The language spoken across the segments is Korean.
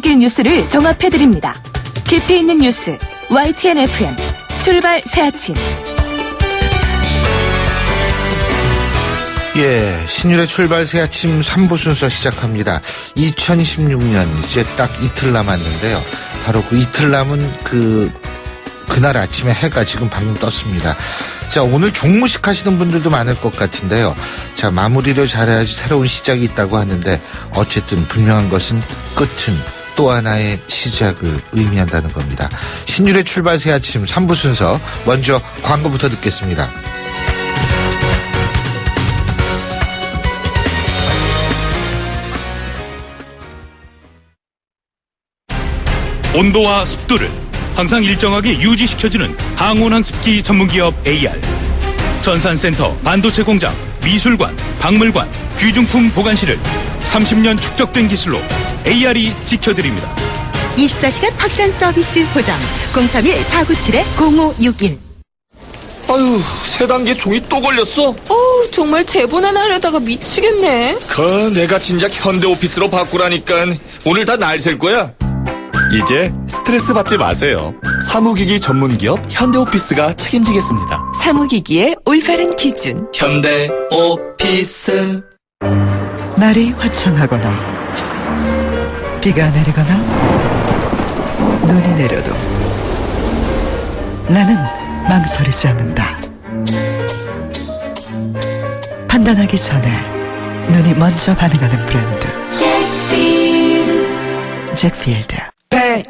퇴근길 뉴스를 종합해드립니다. 깊이 있는 뉴스 YTN FM 출발 새아침. 예, 신율의 출발 새아침 3부 순서 시작합니다. 2016년 이제 딱 이틀 남았는데요. 바로 그 이틀 남은 그날 아침에 해가 지금 방금 떴습니다. 자, 오늘 종무식 하시는 분들도 많을 것 같은데요. 자, 마무리를 잘해야지 새로운 시작이 있다고 하는데 어쨌든 분명한 것은 끝은 또 하나의 시작을 의미한다는 겁니다. 신율의 출발 새아침 3부 순서 먼저 광고부터 듣겠습니다. 온도와 습도를 항상 일정하게 유지시켜주는 항온항습기 전문기업 AR. 전산센터, 반도체 공장, 미술관, 박물관, 귀중품 보관실을 30년 축적된 기술로 AR이 지켜드립니다. 24시간 확실한 서비스 보장 031-497-0561. 아유, 세 단계 종이 또 걸렸어? 정말 대본 하나 하려다가 미치겠네. 내가 진작 현대오피스로 바꾸라니까. 오늘 다 날 셀 거야. 이제 스트레스 받지 마세요. 사무기기 전문기업 현대오피스가 책임지겠습니다. 사무기기의 올바른 기준 현대오피스. 날이 화창하거나 비가 내리거나 눈이 내려도 나는 망설이지 않는다. 판단하기 전에 눈이 먼저 반응하는 브랜드 잭필드.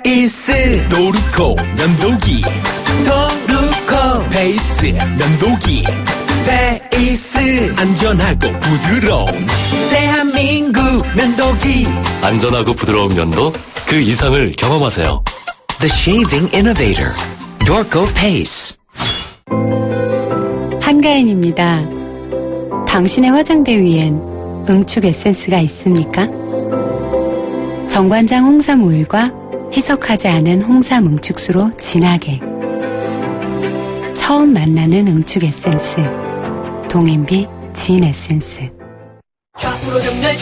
베이스 도르코 면도기, 도르코 베이스 면도기, 베이스 안전하고 부드러운 대한민국 면도기. 안전하고 부드러운 면도 그 이상을 경험하세요. The Shaving Innovator, Dorco Pace. 한가인입니다. 당신의 화장대 위엔 응축 에센스가 있습니까? 정관장 홍삼 오일과 희석하지 않은 홍삼 응축수로 진하게. 처음 만나는 응축 에센스. 동인비 진 에센스. 좌우로 정렬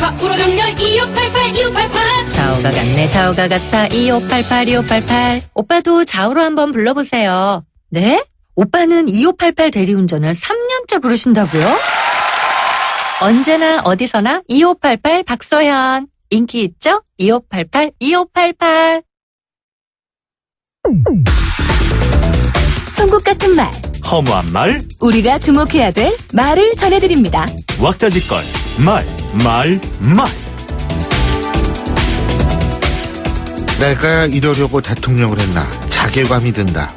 2588 좌우가 같네 좌우가 같아 2588 오빠도 좌우로 한번 불러보세요. 네? 오빠는 2588 대리운전을 3년째 부르신다고요? 언제나 어디서나 2588 박서연. 인기 있죠? 2588 송곳 같은 말, 허무한 말, 우리가 주목해야 될 말을 전해드립니다. 왁자지껄, 말. 내가 이러려고 대통령을 했나 자괴감이 든다.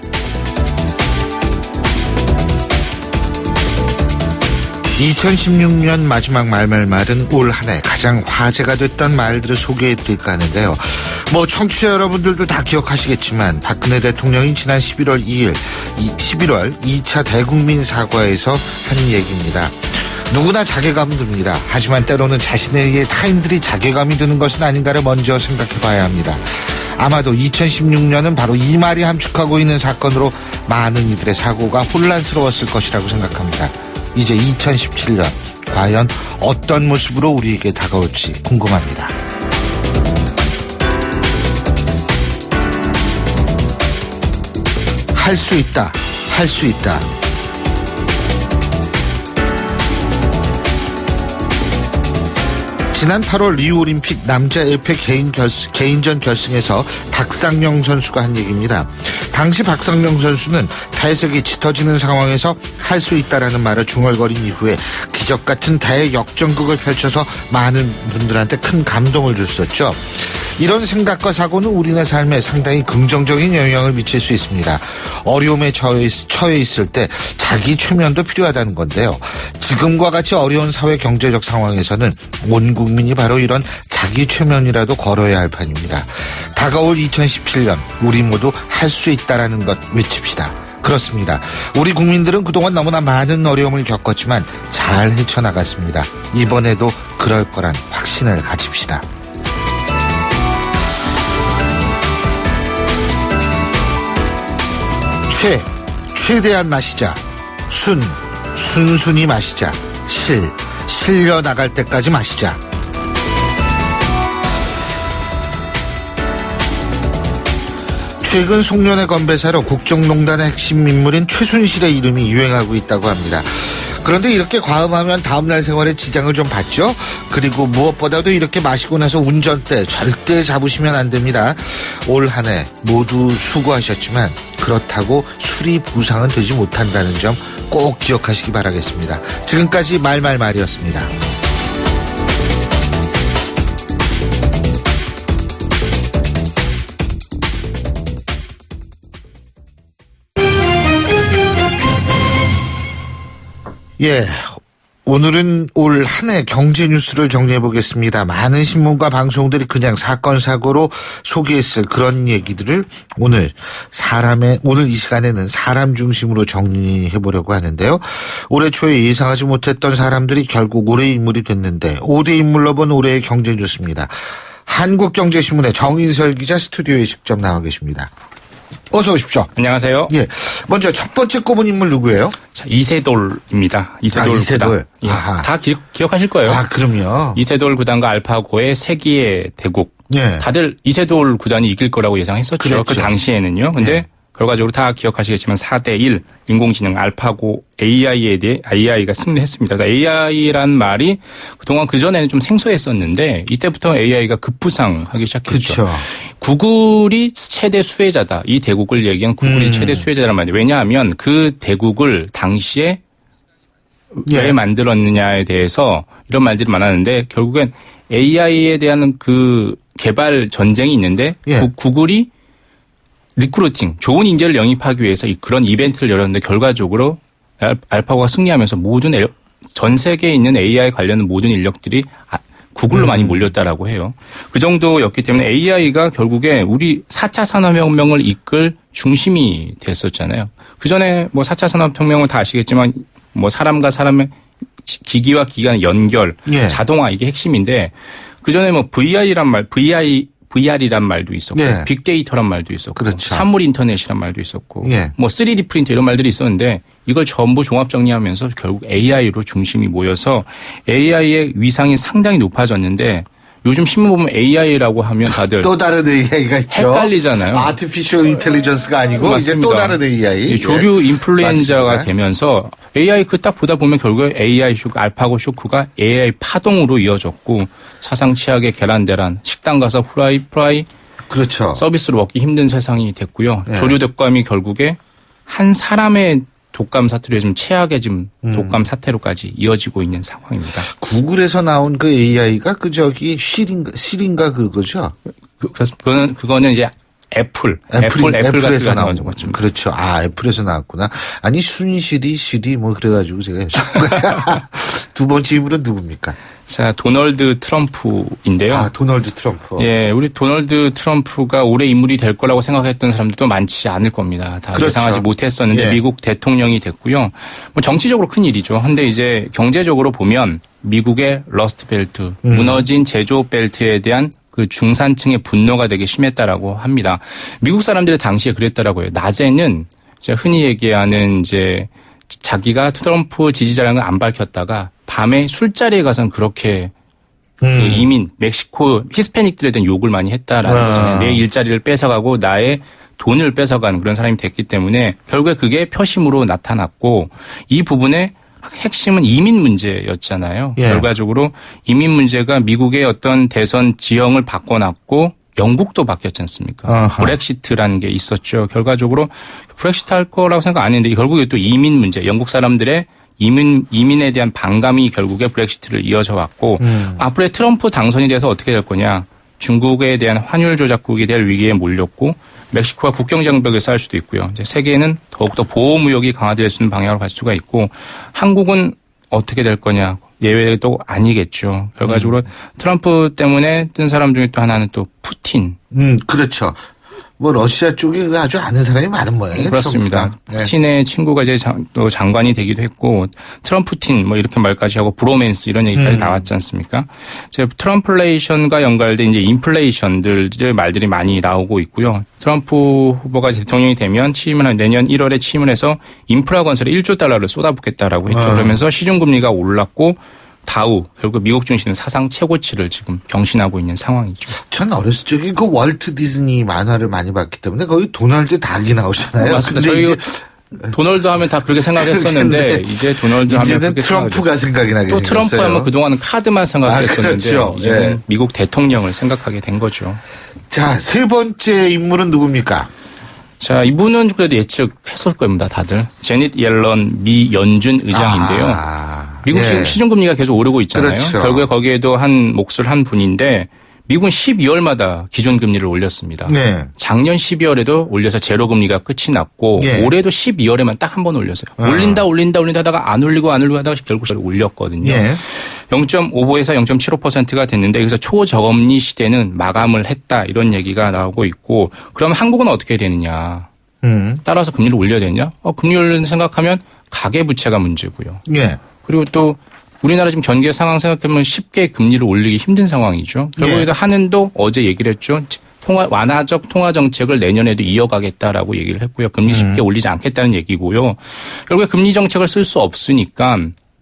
2016년 마지막 말말말은 올 한 해 가장 화제가 됐던 말들을 소개해드릴까 하는데요. 청취자 여러분들도 다 기억하시겠지만 박근혜 대통령이 지난 11월 2차 대국민 사과에서 한 얘기입니다. 누구나 자괴감은 듭니다. 하지만 때로는 자신에 의해 타인들이 자괴감이 드는 것은 아닌가를 먼저 생각해봐야 합니다. 아마도 2016년은 바로 이 말이 함축하고 있는 사건으로 많은 이들의 사고가 혼란스러웠을 것이라고 생각합니다. 이제 2017년 과연 어떤 모습으로 우리에게 다가올지 궁금합니다. 할 수 있다. 할 수 있다. 지난 8월 리우올림픽 남자 에페 개인전 결승에서 박상영 선수가 한 얘기입니다. 당시 박상영 선수는 폐색이 짙어지는 상황에서 할 수 있다라는 말을 중얼거린 이후에 기적 같은 대역전극을 펼쳐서 많은 분들한테 큰 감동을 줬었죠. 이런 생각과 사고는 우리네 삶에 상당히 긍정적인 영향을 미칠 수 있습니다. 어려움에 처해 있을 때 자기 최면도 필요하다는 건데요. 지금과 같이 어려운 사회 경제적 상황에서는 온 국민이 바로 이런 자기 최면이라도 걸어야 할 판입니다. 다가올 2017년 우리 모두 할 수 있다라는 것 외칩시다. 그렇습니다. 우리 국민들은 그동안 너무나 많은 어려움을 겪었지만 잘 헤쳐나갔습니다. 이번에도 그럴 거란 확신을 가집시다. 최대한 마시자. 순순히 마시자. 실려 나갈 때까지 마시자. 최근 송년회 건배사로 국정농단의 핵심 인물인 최순실의 이름이 유행하고 있다고 합니다. 그런데 이렇게 과음하면 다음날 생활에 지장을 좀 받죠. 그리고 무엇보다도 이렇게 마시고 나서 운전대 절대 잡으시면 안 됩니다. 올 한 해 모두 수고하셨지만 그렇다고 술이 부상은 되지 못한다는 점 꼭 기억하시기 바라겠습니다. 지금까지 말말말이었습니다. 예, 오늘은 올 한 해 경제 뉴스를 정리해 보겠습니다. 많은 신문과 방송들이 그냥 사건 사고로 소개했을 그런 얘기들을 오늘 이 시간에는 사람 중심으로 정리해 보려고 하는데요. 올해 초에 예상하지 못했던 사람들이 결국 올해의 인물이 됐는데 5대 인물로 본 올해의 경제 뉴스입니다. 한국경제신문의 정인설 기자 스튜디오에 직접 나와 계십니다. 어서 오십시오. 안녕하세요. 예. 먼저 첫 번째 꼽은 인물 누구예요? 자, 이세돌입니다. 이세돌 이세돌. 구단. 예, 다 기억하실 거예요. 아, 그럼요. 이세돌 구단과 알파고의 세기의 대국. 예. 다들 이세돌 구단이 이길 거라고 예상했었죠. 그랬죠. 그 당시에는요. 근데 예. 결과적으로 다 기억하시겠지만 4대1 인공지능 알파고 AI에 대해 AI가 승리했습니다. 그래서 AI란 말이 그동안 그전에는 좀 생소했었는데 이때부터 AI가 급부상하기 시작했죠. 그렇죠. 구글이 최대 수혜자다. 이 대국을 얘기한 구글이 최대 수혜자란 말이에요. 왜냐하면 그 대국을 당시에 왜 만들었느냐에 대해서 이런 말들이 많았는데 결국엔 AI에 대한 그 개발 전쟁이 있는데 구글이 리크루팅, 좋은 인재를 영입하기 위해서 그런 이벤트를 열었는데 결과적으로 알파고가 승리하면서 전 세계에 있는 AI 관련 모든 인력들이 구글로 많이 몰렸다라고 해요. 그 정도였기 때문에 AI가 결국에 우리 4차 산업혁명을 이끌 중심이 됐었잖아요. 그 전에 뭐 4차 산업혁명은 다 아시겠지만 뭐 사람과 사람의 기기와 기기 간의 연결, 자동화 이게 핵심인데 그 전에 뭐 VR이란 말도 있었고 빅데이터란 말도 있었고 그렇죠. 사물 인터넷이란 말도 있었고 뭐 3D 프린터 이런 말들이 있었는데 이걸 전부 종합 정리하면서 결국 AI로 중심이 모여서 AI의 위상이 상당히 높아졌는데 요즘 신문 보면 AI라고 하면 다들 또 다른 AI가 있죠. 헷갈리잖아요. 아티피셜 인텔리전스가 아니고 맞습니다. 이제 또 다른 AI. 조류 인플루엔자가 되면서 AI 그 딱 보다 보면 결국에 AI 쇼크, 알파고 쇼크가 AI 파동으로 이어졌고 사상 최악의 계란대란, 식당 가서 프라이 그렇죠. 서비스로 먹기 힘든 세상이 됐고요. 조류 독감이 결국에 한 사람의 독감 사태로 요즘 최악의 지금 독감 사태로까지 이어지고 있는 상황입니다. 구글에서 나온 그 AI가 실인가 그거죠? 그래서 그거는 이제 애플 애플에서 같은 나온 거죠. 그렇죠. 아, 애플에서 나왔구나. 아니 시리 뭐 그래가지고 제가 두 번째 인물은 누굽니까? 자, 도널드 트럼프인데요. 아, 도널드 트럼프. 예, 우리 도널드 트럼프가 올해 인물이 될 거라고 생각했던 사람들도 많지 않을 겁니다. 다 그렇죠. 예상하지 못했었는데 미국 대통령이 됐고요. 뭐 정치적으로 큰 일이죠. 근데 이제 경제적으로 보면 미국의 러스트 벨트, 무너진 제조업 벨트에 대한 그 중산층의 분노가 되게 심했다라고 합니다. 미국 사람들이 당시에 그랬더라고요. 낮에는 이제 흔히 얘기하는 이제 자기가 트럼프 지지자라는 걸 안 밝혔다가 밤에 술자리에 가서는 그렇게 그 이민, 멕시코 히스패닉들에 대한 욕을 많이 했다라는 거잖아요. 내 일자리를 뺏어가고 나의 돈을 뺏어가는 그런 사람이 됐기 때문에 결국에 그게 표심으로 나타났고 이 부분의 핵심은 이민 문제였잖아요. 결과적으로 이민 문제가 미국의 어떤 대선 지형을 바꿔놨고 영국도 바뀌었지 않습니까? 브렉시트라는 게 있었죠. 결과적으로 브렉시트 할 거라고 생각 안 했는데 결국에 또 이민 문제, 영국 사람들의 이민에 대한 반감이 결국에 브렉시트를 이어져 왔고 앞으로의 트럼프 당선이 돼서 어떻게 될 거냐. 중국에 대한 환율 조작국이 될 위기에 몰렸고 멕시코와 국경 장벽을 쌓을 수도 있고요. 이제 세계는 더욱더 보호무역이 강화될 수 있는 방향으로 갈 수가 있고 한국은 어떻게 될 거냐. 예외도 아니겠죠. 결과적으로 트럼프 때문에 뜬 사람 중에 또 하나는 또 푸틴. 그렇죠. 뭐 러시아 쪽에 아주 아는 사람이 많은 모양이에요. 그렇습니다. 푸틴의 친구가 이제 또 장관이 되기도 했고 트럼프틴 뭐 이렇게 말까지 하고 브로맨스 이런 얘기까지 나왔지 않습니까? 이제 트럼플레이션과 연관된 이제 인플레이션들 말들이 많이 나오고 있고요. 트럼프 후보가 대통령이 되면 내년 1월에 취임을 해서 인프라 건설에 $1조 쏟아붓겠다라고 했죠. 그러면서 시중금리가 올랐고 다우 결국 미국 증시는 사상 최고치를 지금 경신하고 있는 상황이죠. 전 어렸을 적에 그 월트 디즈니 만화를 많이 봤기 때문에 거기 도널드 닭이 나오잖아요. 맞습니다. 저희 도널드 하면 다 그렇게 생각했었는데 이제 도널드 하면 이제는 트럼프가 생각이 나게 또 생겼어요. 트럼프 하면 그동안은 카드만 생각했었는데 그렇죠. 이제는 예. 미국 대통령을 생각하게 된 거죠. 자, 세 번째 인물은 누굽니까? 자, 이분은 그래도 예측했을 겁니다, 다들. 제닛 옐런 미 연준 의장인데요. 미국 예. 시중금리가 계속 오르고 있잖아요. 그렇죠. 결국에 거기에도 한 몫을 한 분인데 미국은 12월마다 기존금리를 올렸습니다. 네. 작년 12월에도 올려서 제로금리가 끝이 났고 예. 올해도 12월에만 딱 한 번 올렸어요. 올린다 하다가 안 올리고 하다가 결국 올렸거든요. 예. 0.55에서 0.75%가 됐는데 여기서 초저금리 시대는 마감을 했다 이런 얘기가 나오고 있고 그럼 한국은 어떻게 되느냐. 따라서 금리를 올려야 되냐. 금리 올리는 생각하면 가계부채가 문제고요. 예. 그리고 또 우리나라 지금 경제 상황 생각해보면 쉽게 금리를 올리기 힘든 상황이죠. 결국에도 한은도 어제 얘기를 했죠. 완화적 통화 정책을 내년에도 이어가겠다라고 얘기를 했고요. 금리 쉽게 올리지 않겠다는 얘기고요. 결국에 금리 정책을 쓸 수 없으니까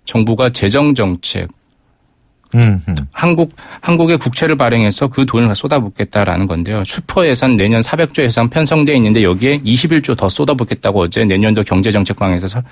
정부가 재정 정책 한국의 국채를 발행해서 그 돈을 쏟아붓겠다라는 건데요. 슈퍼 예산 내년 400조 예산 편성되어 있는데 여기에 21조 더 쏟아붓겠다고 어제 내년도 경제정책방에서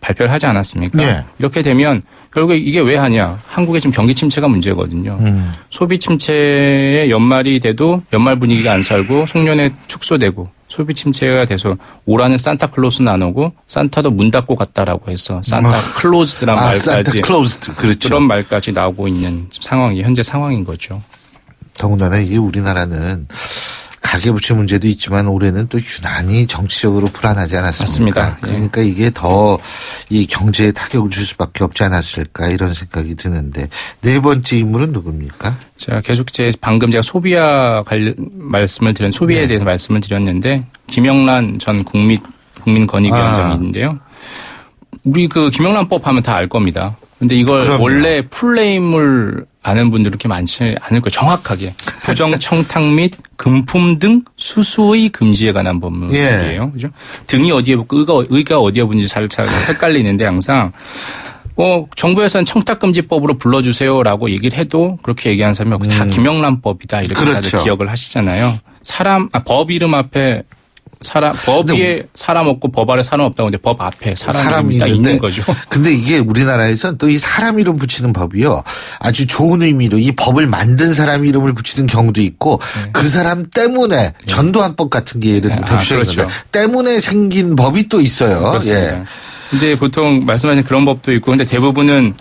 발표를 하지 않았습니까? 네. 이렇게 되면 결국에 이게 왜 하냐. 한국의 지금 경기 침체가 문제거든요. 소비 침체의 연말이 돼도 연말 분위기가 안 살고 송년회 축소되고 소비 침체가 돼서 오라는 산타클로스는 안 오고 산타도 문 닫고 갔다라고 해서 산타클로즈드란 말까지 산타클로즈드. 그렇죠. 그런 말까지 나오고 있는 상황이 현재 상황인 거죠. 더군다나 이게 우리나라는 가계부채 문제도 있지만 올해는 또 유난히 정치적으로 불안하지 않았습니까? 맞습니다. 그러니까 이게 더 이 경제에 타격을 줄 수밖에 없지 않았을까 이런 생각이 드는데 네 번째 인물은 누굽니까? 자, 계속 방금 제가 소비와 말씀을 드린 소비에 대해서 말씀을 드렸는데 김영란 전 국민권익위원장인데요. 우리 그 김영란법 하면 다 알 겁니다. 근데 이걸 그럼요. 원래 풀네임을 아는 분들이 그렇게 많지 않을 거예요. 정확하게. 부정청탁 및 금품 등 수수의 금지에 관한 법률이에요. 그죠? 등이 어디에 붙고 의가 어디에 붙는지 잘 헷갈리는데 항상 정부에서는 청탁금지법으로 불러주세요라고 얘기를 해도 그렇게 얘기하는 사람이 없고 다 김영란법이다 이렇게 그렇죠. 다들 기억을 하시잖아요. 법 이름 앞에 법 위에 사람 없고 법 아래 사람 없다고 하는데 법 앞에 사람이 딱 있는 거죠. 근데 이게 우리나라에서는 또 이 사람 이름 붙이는 법이요. 아주 좋은 의미로 이 법을 만든 사람 이름을 붙이는 경우도 있고 그 사람 때문에 전두환법 같은 게 예를 들면 대표적인데 그렇죠. 때문에 생긴 법이 또 있어요. 그렇습니다. 예. 근데 보통 말씀하신 그런 법도 있고 근데 대부분은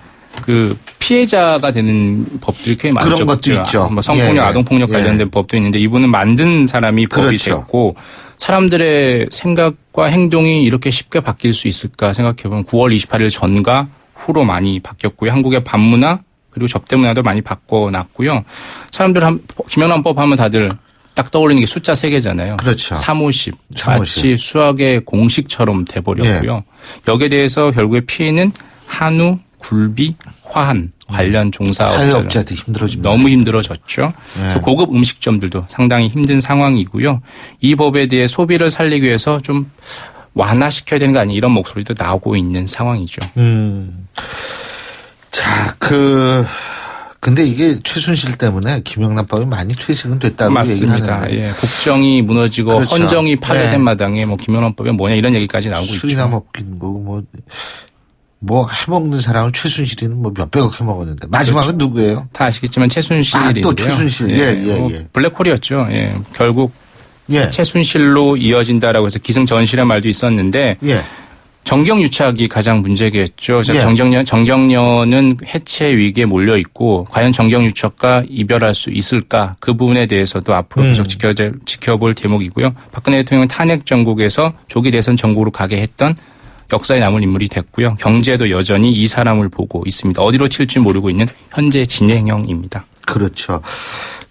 그 피해자가 되는 법들이 꽤 많죠. 그런 것도 있죠. 뭐 성폭력, 예. 아동폭력 관련된 법도 있는데 이분은 만든 사람이 법이 그렇죠. 됐고 사람들의 생각과 행동이 이렇게 쉽게 바뀔 수 있을까 생각해보면 9월 28일 전과 후로 많이 바뀌었고요. 한국의 반문화 그리고 접대 문화도 많이 바꿔놨고요. 사람들 김영란법 하면 다들 딱 떠올리는 게 숫자 3개잖아요. 그렇죠. 350. 마치 수학의 공식처럼 돼버렸고요. 예. 여기에 대해서 결국에 피해는 한우, 굴비, 화한 관련 사회업자들 힘들어집니다. 너무 힘들어졌죠. 네. 그래서 고급 음식점들도 상당히 힘든 상황이고요. 이 법에 대해 소비를 살리기 위해서 좀 완화시켜야 되는 거 아니냐 이런 목소리도 나오고 있는 상황이죠. 자, 근데 이게 최순실 때문에 김영란법이 많이 퇴색은 됐다고 맞습니다. 얘기를 하는데. 예, 국정이 무너지고 그렇죠. 헌정이 파괴된 네. 마당에 김영란법이 뭐냐 이런 얘기까지 나오고 있죠. 술이나 먹긴 거고 뭐 해먹는 사람은 최순실이는 뭐 몇백억 해먹었는데 마지막은 그렇죠. 누구예요? 다 아시겠지만 최순실인데요. 또 최순실. 예. 블랙홀이었죠. 예. 결국 예. 최순실로 이어진다라고 해서 기승전실의 말도 있었는데 예. 정경유착이 가장 문제겠죠. 예. 정경련은 해체 위기에 몰려 있고 과연 정경유착과 이별할 수 있을까 그 부분에 대해서도 앞으로 계속 지켜볼 대목이고요. 박근혜 대통령은 탄핵 정국에서 조기 대선 정국으로 가게 했던 역사에 남을 인물이 됐고요. 경제도 여전히 이 사람을 보고 있습니다. 어디로 튈지 모르고 있는 현재 진행형입니다. 그렇죠.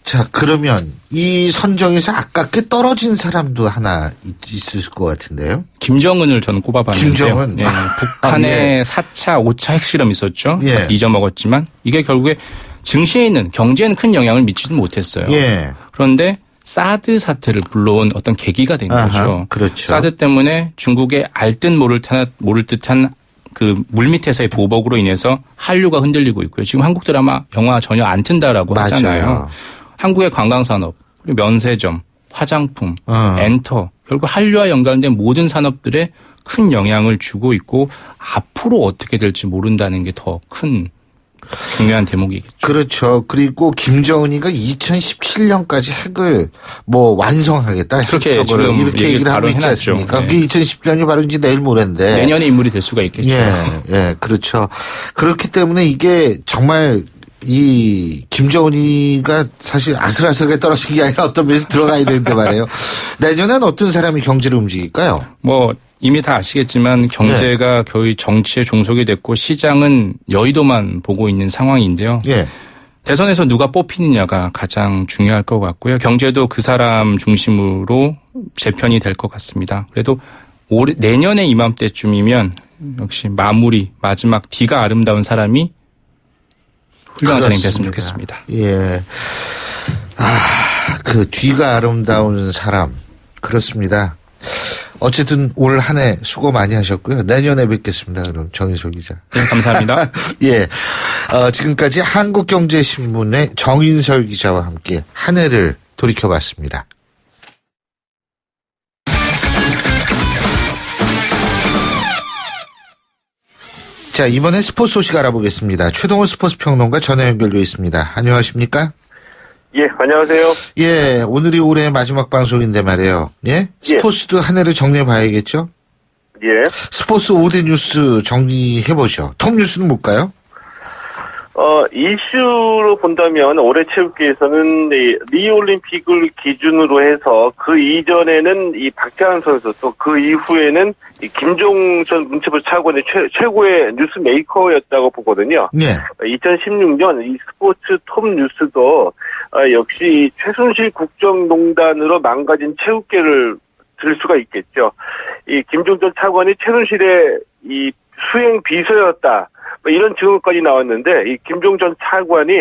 자, 그러면 이 선정에서 아깝게 떨어진 사람도 하나 있을 것 같은데요. 김정은을 저는 꼽아봤는데요. 김정은. 예, 북한의 4차, 5차 핵실험 있었죠. 예. 잊어먹었지만 이게 결국에 증시에는 경제에는 큰 영향을 미치지 못했어요. 예. 그런데 사드 사태를 불러온 어떤 계기가 된 거죠. 그렇죠. 사드 때문에 중국의 알듯 모를 듯한 그 물밑에서의 보복으로 인해서 한류가 흔들리고 있고요. 지금 한국 드라마, 영화 전혀 안 튼다라고 맞아요. 하잖아요. 한국의 관광산업, 그리고 면세점, 화장품, 엔터, 결국 한류와 연관된 모든 산업들에 큰 영향을 주고 있고 앞으로 어떻게 될지 모른다는 게 더 큰 중요한 대목이겠죠. 그렇죠. 그리고 김정은이가 2017년까지 핵을 완성하겠다. 그렇게 지금 이렇게 얘기를 하고 있지 않습니까? 네. 그게 2017년이 바로 이제 내일 모레인데. 내년에 인물이 될 수가 있겠죠. 예, 그렇죠. 그렇기 때문에 이게 정말 이 김정은이가 사실 아슬아슬하게 떨어진 게 아니라 어떤 면에서 들어가야 되는데 말이에요. 내년엔 어떤 사람이 경제를 움직일까요? 이미 다 아시겠지만 경제가 거의 정치에 종속이 됐고 시장은 여의도만 보고 있는 상황인데요. 대선에서 누가 뽑히느냐가 가장 중요할 것 같고요. 경제도 그 사람 중심으로 재편이 될 것 같습니다. 그래도 내년에 이맘때쯤이면 역시 마지막 뒤가 아름다운 사람이 훌륭한 사람이 됐으면 좋겠습니다. 예. 그 뒤가 아름다운 사람. 그렇습니다. 어쨌든 올 한 해 수고 많이 하셨고요. 내년에 뵙겠습니다. 그럼 정인솔 기자. 네, 감사합니다. 예. 지금까지 한국경제신문의 정인설 기자와 함께 한 해를 돌이켜봤습니다. 자, 이번에 스포츠 소식 알아보겠습니다. 최동호 스포츠 평론가 전화 연결되어 있습니다. 안녕하십니까? 예, 안녕하세요. 예, 오늘이 올해 마지막 방송인데 말이에요. 예? 스포츠도 한 해를 정리해 봐야겠죠? 예. 스포츠 5대 뉴스 정리해보죠. 톱 뉴스는 뭘까요? 이슈로 본다면 올해 체육계에서는 리올림픽을 기준으로 해서 그 이전에는 이 박태환 선수 또 그 이후에는 이 김종전 문체부 차관의 최고의 뉴스 메이커였다고 보거든요. 네. 2016년 이 스포츠 톱 뉴스도 역시 최순실 국정농단으로 망가진 체육계를 들 수가 있겠죠. 이 김종전 차관이 최순실의 이 수행 비서였다. 이런 증언까지 나왔는데 이 김종전 차관이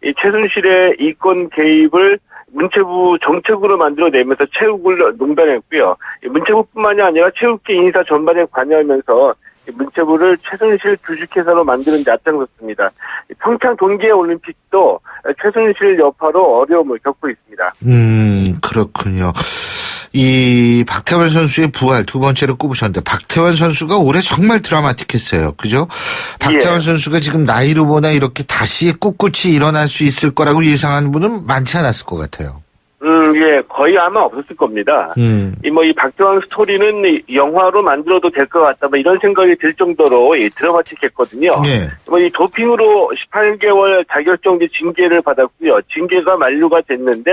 이 최순실의 이권 개입을 문체부 정책으로 만들어내면서 체육을 농단했고요. 문체부뿐만이 아니라 체육계 인사 전반에 관여하면서 문체부를 최순실 주식회사로 만드는 데 앞장섰습니다. 평창 동계올림픽도 최순실 여파로 어려움을 겪고 있습니다. 그렇군요. 이 박태환 선수의 부활 두 번째로 꼽으셨는데 박태환 선수가 올해 정말 드라마틱했어요. 그죠? 박태환 선수가 지금 나이로 보나 이렇게 다시 꿋꿋이 일어날 수 있을 거라고 예상하는 분은 많지 않았을 것 같아요. 예, 거의 아마 없었을 겁니다. 이 박태환 스토리는 영화로 만들어도 될 것 같다, 이런 생각이 들 정도로 드라마틱했거든요. 이 도핑으로 18개월 자격정지 징계를 받았고요. 징계가 만료가 됐는데,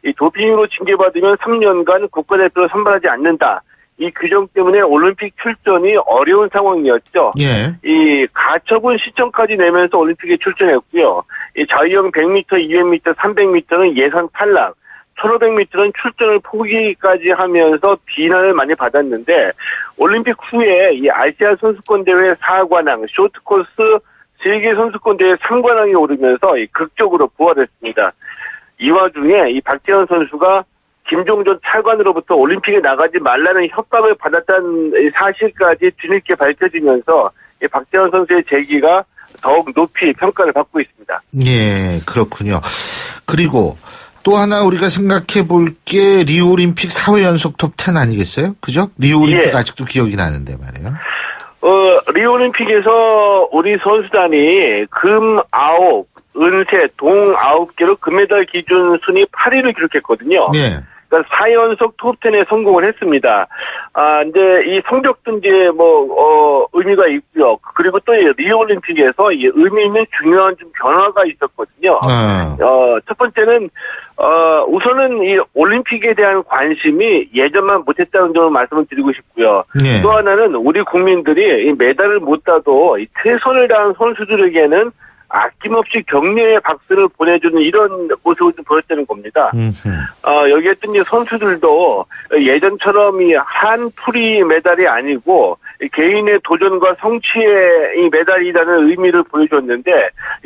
이 도핑으로 징계받으면 3년간 국가대표로 선발하지 않는다. 이 규정 때문에 올림픽 출전이 어려운 상황이었죠. 이 가처분 신청까지 내면서 올림픽에 출전했고요. 이 자유형 100m, 200m, 300m는 예선 탈락. 1500m는 출전을 포기까지 하면서 비난을 많이 받았는데 올림픽 후에 이 아시아 선수권 대회 4관왕, 쇼트코스 세계 선수권 대회 3관왕이 오르면서 극적으로 부활했습니다. 이 와중에 이 박태환 선수가 김종전 차관으로부터 올림픽에 나가지 말라는 협박을 받았다는 사실까지 뒤늦게 밝혀지면서 이 박태환 선수의 재기가 더욱 높이 평가를 받고 있습니다. 예, 그렇군요. 그리고 또 하나 우리가 생각해 볼 게 리오올림픽 4회 연속 톱10 아니겠어요? 그죠? 리오올림픽 아직도 기억이 나는데 말이에요. 리오올림픽에서 우리 선수단이 금 9, 은세, 동 9개로 금메달 기준 순위 8위를 기록했거든요. 그러니까 4연속 톱10에 성공을 했습니다. 이제 이 성적도 이제 의미가 있고요. 그리고 또 리오올림픽에서 의미 있는 중요한 좀 변화가 있었거든요. 첫 번째는, 우선은 이 올림픽에 대한 관심이 예전만 못했다는 점을 말씀을 드리고 싶고요. 또 하나는 우리 국민들이 이 메달을 못 따도 이 최선을 다한 선수들에게는 아낌없이 격려의 박수를 보내주는 이런 모습을 좀 보였다는 겁니다. 여기에 또 이제 선수들도 예전처럼 이 한풀이 메달이 아니고 개인의 도전과 성취의 이 메달이라는 의미를 보여줬는데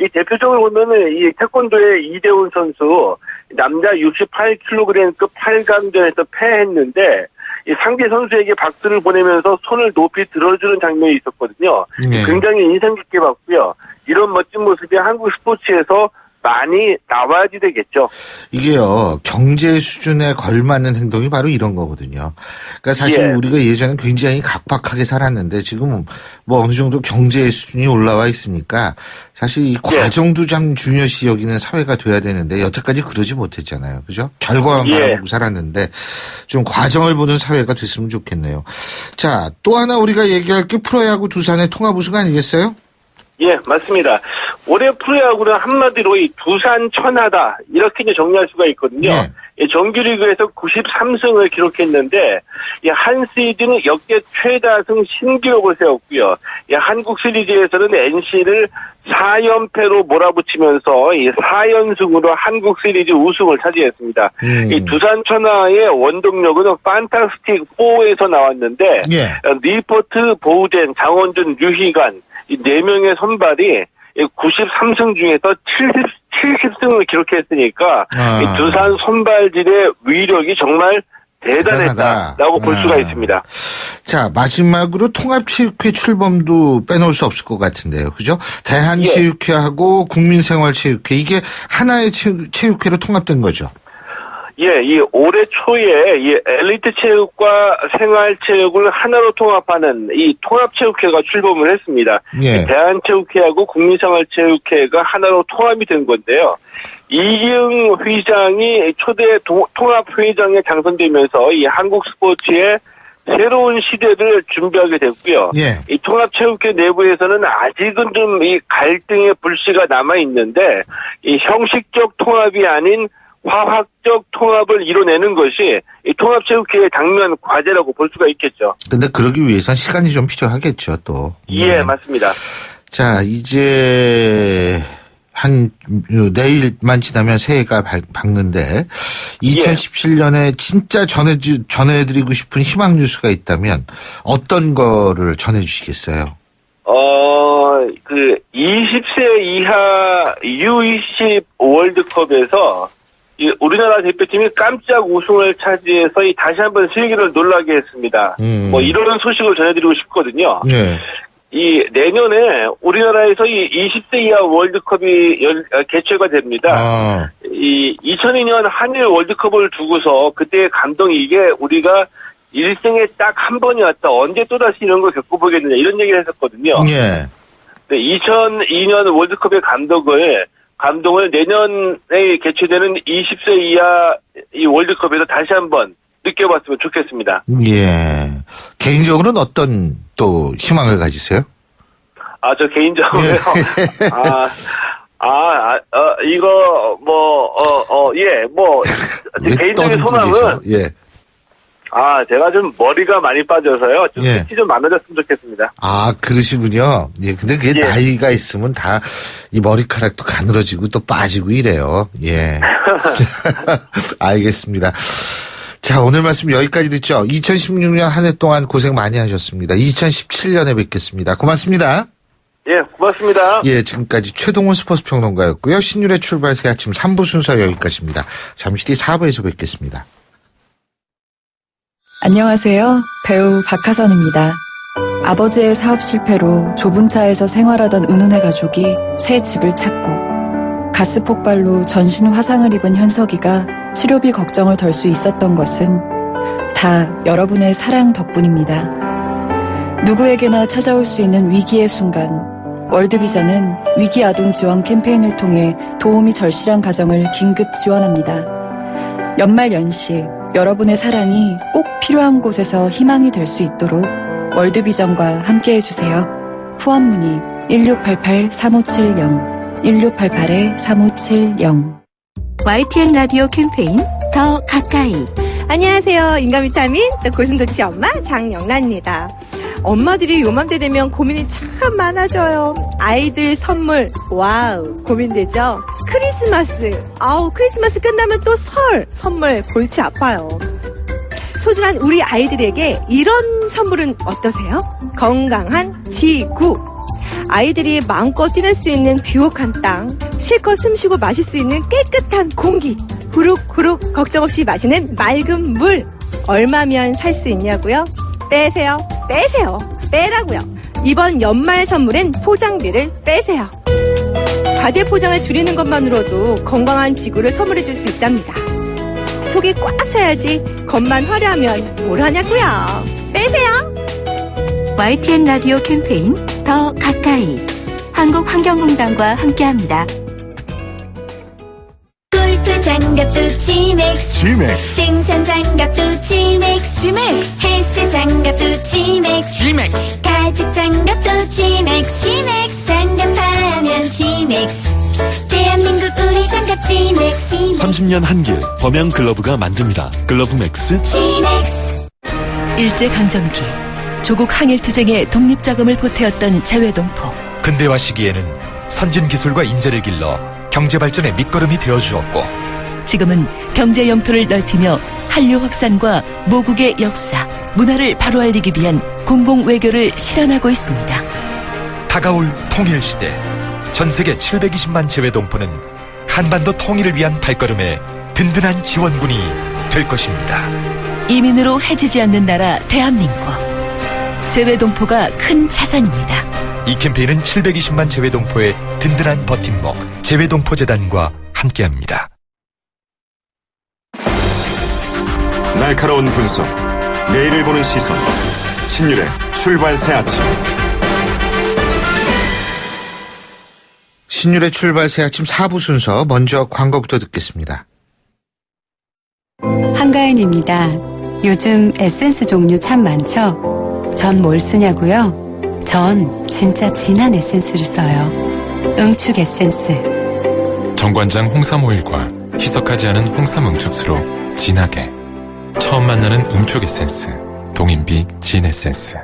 이 대표적으로 보면은 이 태권도의 이대훈 선수 남자 68kg급 8강전에서 패했는데 이 상대 선수에게 박수를 보내면서 손을 높이 들어주는 장면이 있었거든요. 굉장히 인상 깊게 봤고요. 이런 멋진 모습이 한국 스포츠에서 많이 나와야지 되겠죠. 이게요, 경제 수준에 걸맞는 행동이 바로 이런 거거든요. 그러니까 사실 우리가 예전에 굉장히 각박하게 살았는데 지금은 뭐 어느 정도 경제 수준이 올라와 있으니까 사실 이 과정도 참 중요시 여기는 사회가 돼야 되는데 여태까지 그러지 못했잖아요. 그죠? 결과만 바라보고 살았는데 좀 과정을 보는 사회가 됐으면 좋겠네요. 자, 또 하나 우리가 얘기할 게 프로야구 두산의 통합 우승 아니겠어요? 예, 맞습니다. 올해 프로야구는 한마디로 이 두산 천하다 이렇게 이제 정리할 수가 있거든요. 정규리그에서 93승을 기록했는데 한 시즌은 역대 최다승 신기록을 세웠고요. 한국 시리즈에서는 NC를 4연패로 몰아붙이면서 이 4연승으로 한국 시리즈 우승을 차지했습니다. 이 두산 천하의 원동력은 판타스틱 4에서 나왔는데 리포트, 보우젠, 장원준, 류희관 이 4명의 선발이 93승 중에서 70승을 기록했으니까 이 두산 선발진의 위력이 정말 대단했다라고 볼 수가 있습니다. 자, 마지막으로 통합체육회 출범도 빼놓을 수 없을 것 같은데요. 그죠? 대한체육회하고 국민생활체육회 이게 하나의 체육회로 통합된 거죠. 예, 이 올해 초에 이 엘리트 체육과 생활체육을 하나로 통합하는 이 통합체육회가 출범을 했습니다. 대한체육회하고 국민생활체육회가 하나로 통합이 된 건데요. 이기흥 회장이 초대 통합회장에 당선되면서 이 한국 스포츠의 새로운 시대를 준비하게 됐고요. 이 통합체육회 내부에서는 아직은 좀 이 갈등의 불씨가 남아 있는데 이 형식적 통합이 아닌 화학적 통합을 이뤄내는 것이 이 통합체육회의 당면 과제라고 볼 수가 있겠죠. 근데 그러기 위해선 시간이 좀 필요하겠죠, 또. 예, 맞습니다. 자, 이제 내일만 지나면 새해가 밝는데 2017년에 진짜 전해드리고 싶은 희망 뉴스가 있다면 어떤 거를 전해주시겠어요? 20세 이하 U20 월드컵에서 우리나라 대표팀이 깜짝 우승을 차지해서 다시 한번 세계를 놀라게 했습니다. 뭐 이런 소식을 전해드리고 싶거든요. 이 내년에 우리나라에서 이 20세 이하 월드컵이 개최가 됩니다. 이 2002년 한일 월드컵을 두고서 그때의 감동이 이게 우리가 일생에 딱 한 번이었다. 언제 또다시 이런 걸 겪어보겠느냐 이런 얘기를 했었거든요. 2002년 월드컵의 감동을 내년에 개최되는 20세 이하 이 월드컵에서 다시 한번 느껴봤으면 좋겠습니다. 예. 개인적으로는 어떤 또 희망을 가지세요? 저 개인적으로요? 이거, 제 개인적인 소망은, 제가 좀 머리가 많이 빠져서요. 좀 끝이 좀 많아졌으면 좋겠습니다. 그러시군요. 예, 근데 그게 나이가 있으면 다 이 머리카락도 가늘어지고 또 빠지고 이래요. 예. 알겠습니다. 자, 오늘 말씀 여기까지 듣죠. 2016년 한 해 동안 고생 많이 하셨습니다. 2017년에 뵙겠습니다. 고맙습니다. 예, 고맙습니다. 예, 지금까지 최동훈 스포츠 평론가였고요. 신율의 출발 새 아침 3부 순서 여기까지입니다. 잠시 뒤 4부에서 뵙겠습니다. 안녕하세요. 배우 박하선입니다. 아버지의 사업 실패로 좁은 차에서 생활하던 은훈의 가족이 새 집을 찾고 가스 폭발로 전신 화상을 입은 현석이가 치료비 걱정을 덜 수 있었던 것은 다 여러분의 사랑 덕분입니다. 누구에게나 찾아올 수 있는 위기의 순간, 월드비전은 위기 아동 지원 캠페인을 통해 도움이 절실한 가정을 긴급 지원합니다. 연말 연시 여러분의 사랑이 꼭 필요한 곳에서 희망이 될 수 있도록 월드비전과 함께해주세요. 후원 문의 1688-3570 1688-3570. YTN 라디오 캠페인 더 가까이. 안녕하세요. 인간비타민 고슴도치 엄마 장영란입니다. 엄마들이 요맘때 되면 고민이 참 많아져요. 아이들 선물, 와우, 고민되죠? 크리스마스 끝나면 또 선물 골치 아파요. 소중한 우리 아이들에게 이런 선물은 어떠세요? 건강한 지구. 아이들이 마음껏 뛰놀 수 있는 비옥한 땅, 실컷 숨쉬고 마실 수 있는 깨끗한 공기, 후룩후룩 걱정 없이 마시는 맑은 물, 얼마면 살 수 있냐고요? 빼세요. 빼세요. 빼라고요. 이번 연말 선물엔 포장비를 빼세요. 과대 포장을 줄이는 것만으로도 건강한 지구를 선물해 줄 수 있답니다. 속이 꽉 차야지 겉만 화려하면 뭘 하냐고요. 빼세요. YTN 라디오 캠페인 더 가까이 한국환경공단과 함께합니다. 골프 장갑도 G맥스 생선 장갑도 G맥스 헬스 장갑도 G맥스 가죽 장갑도 G맥스 장갑하면 G맥스 대한민국 우리 장갑 G맥스 30년 한길 범양 글러브가 만듭니다. 글러브 맥스 G맥스. 일제강점기 조국 항일투쟁에 독립자금을 보태었던 재외동포. 근대화 시기에는 선진기술과 인재를 길러 경제발전의 밑거름이 되어주었고 지금은 경제 영토를 넓히며 한류 확산과 모국의 역사, 문화를 바로 알리기 위한 공공외교를 실현하고 있습니다. 다가올 통일시대 전세계 720만 재외동포는 한반도 통일을 위한 발걸음에 든든한 지원군이 될 것입니다. 이민으로 해지지 않는 나라 대한민국. 재외동포가 큰 자산입니다. 이 캠페인은 720만 재외동포의 든든한 버팀목 재외동포재단과 함께합니다. 날카로운 분석, 내일을 보는 시선, 신율의 출발 새 아침. 신율의 출발 새 아침 4부 순서 먼저 광고부터 듣겠습니다. 한가인입니다. 요즘 에센스 종류 참 많죠? 전 뭘 쓰냐고요? 전 진짜 진한 에센스를 써요. 응축 에센스. 정관장 홍삼 오일과 희석하지 않은 홍삼 응축수로 진하게. 처음 만나는 응축 에센스. 동인비 진 에센스.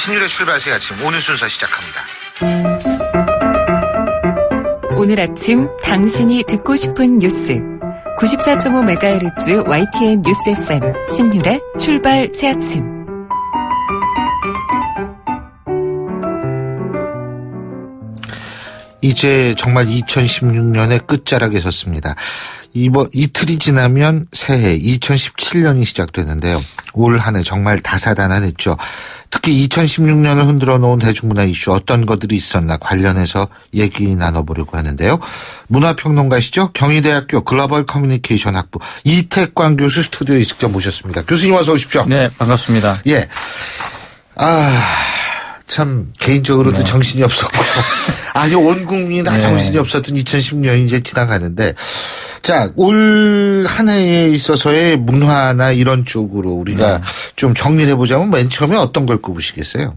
신율의 출발 새 아침 오늘 순서 시작합니다. 오늘 아침 당신이 듣고 싶은 뉴스 94.5MHz YTN 뉴스 FM 신율의 출발 새 아침. 이제 정말 2016년의 끝자락에 섰습니다. 이틀이 지나면 새해 2017년이 시작되는데요. 올 한 해 정말 다사다난했죠. 특히 2016년을 흔들어 놓은 대중문화 이슈 어떤 것들이 있었나 관련해서 얘기 나눠보려고 하는데요. 문화평론가시죠. 경희대학교 글로벌 커뮤니케이션 학부 이택광 교수 스튜디오에 직접 모셨습니다. 교수님 어서 오십시오. 네, 반갑습니다. 예. 참 개인적으로도 정신이 없었고 아주 온 국민이 다 정신이 없었던 2016년이 이제 지나가는데 자, 올 한 해에 있어서의 문화나 이런 쪽으로 우리가 좀 정리를 해보자면 맨 처음에 어떤 걸 꼽으시겠어요?